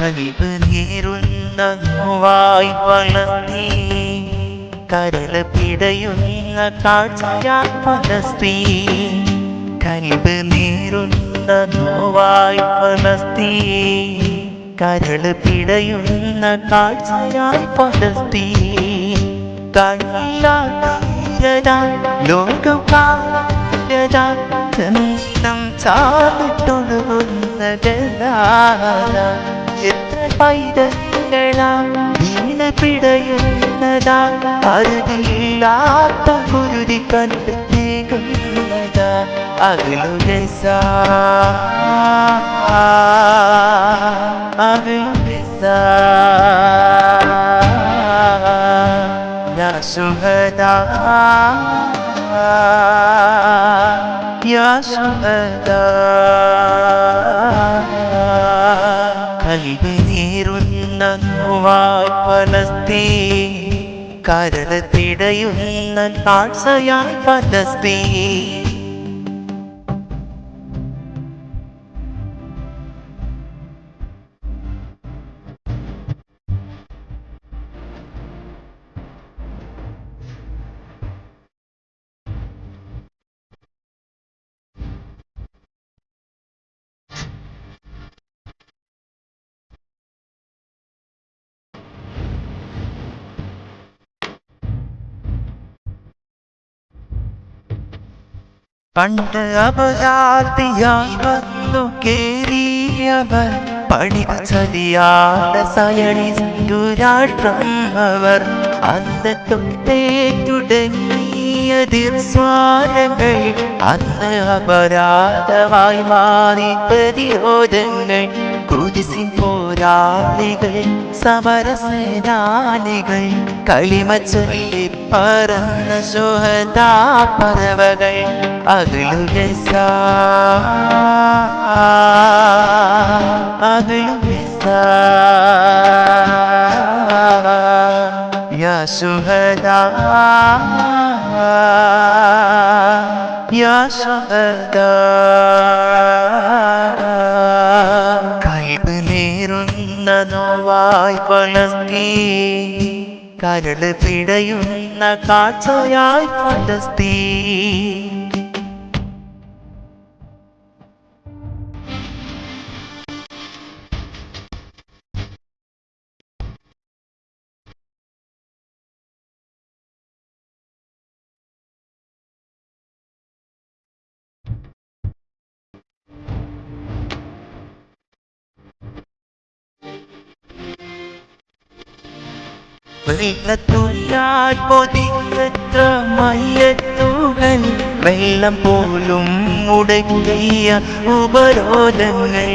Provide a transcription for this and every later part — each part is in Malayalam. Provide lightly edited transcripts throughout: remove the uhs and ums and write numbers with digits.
കൽബ് നീറുന്ന നോവായി ഫലസ്തീൻ കരള് പിടയുന്ന കാഴ്ചയായി ഫലസ്തീൻ കൽബ് നീറുന്ന നോവായി ഫലസ്തീൻ കരള് പിടയുന്ന കാഴ്ചയായി ഫലസ്തീൻ ലോകം ചന്തം ചാവിട്ടൊഴുകുന്ന ഗംഗാധര എത്ര പൈതങ്ങളാ വീണ പിടയുന്നതാ അരുതിയില്ലാത്ത കുരുതി കണ്ടെത്തേകുന്നതാ അകലുരസ അകലുരസ يا شهداء يا شهداء കൽബ് നീറുന്ന നോവായി ഫലസ്തീൻ കരള് പിടയുന്ന കാഴ്ചയായി ഫലസ്തീൻ പണ്ട് അപരാധിയായി വന്നു കേറിയവർ പഠിച്ചറിയാത്ത സയനിസ്റ്റുരാഷ്ട്രം അവർ അന്ന് തൊട്ടേ തുടങ്ങിയ ദീർസ്വാരങ്ങൾ അന്ന് അപരാധമായി മാറി പ്രതിരോധങ്ങൾ കുരിശിൻ പോരാളികൾ സമരസേനാനികൾ കളിമച്ചൊല്ലി പറന്ന ശുഹദാ പറവകൾ അകലുരസ അകലുരസ യാ ശുഹദാ യാ ശുഹദാ കൽബ് നീറുന്ന നോവായി ഫലസ്തീൻ കരള് പിടയുന്ന കാഴ്ചയായി ഫലസ്തീൻ വെള്ളത്തുള്ളിയാൽ പൊതിഞ്ഞെത്ര മയ്യത്തുകൾ വെള്ളം പോലും മുടക്കിയ ഉപരോധങ്ങൾ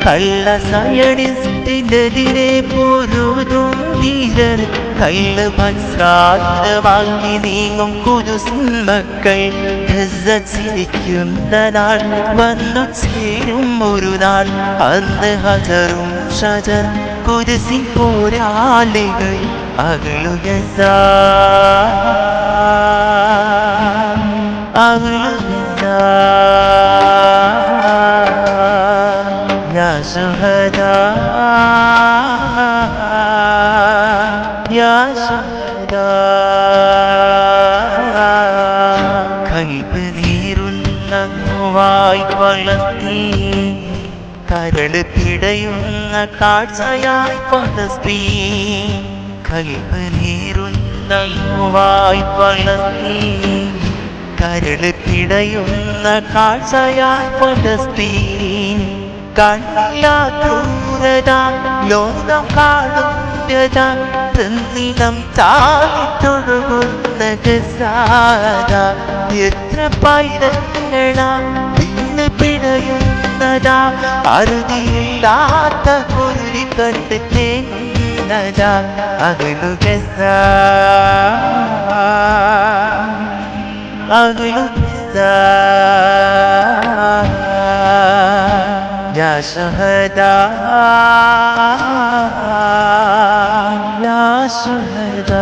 കള്ള സയനിസ്റ്റിനെതിരെ പൊരുതും ധീരർ കള്ള് മനസ്സാവാങ്ങി നീങ്ങും കുരുസിൻ മക്കൾ ചിരിക്കുന്ന നാൾ വന്നു ചേരും ഒരു നാൾ അന്ന് ഹജറും ഷജർ കുരിശിൻ പോരാളികൾ അകലുരസ അകലുരസ യാ ശുഹദാ യാ ശുഹദാ കൽബ് നീറുന്ന നോവായി ഫലസ്തീൻ കരള് പിടയുന്ന കാഴ്ചയായി ഫലസ്തീൻ കൽബ് നീറുന്ന നോവായി ഫലസ്തീൻ കരള് പിടയുന്ന കാഴ്ചയായി ഫലസ്തീൻ കണ്ണില്ലാത്തൂരത ലോകം കാണുന്നത തന്നിടം താഴ്ത്തൊഴുകുന്ന ഗസാര എത്ര പൈതങ്ങളാ വീണ് പിടയുന്നതാ അരുതിയില്ലാത്ത കുരുതി കണ്ടെത്തേന്നതാ അകലുരസ അകലുരസ യാ ശുഹദാ യാ ശുഹദാ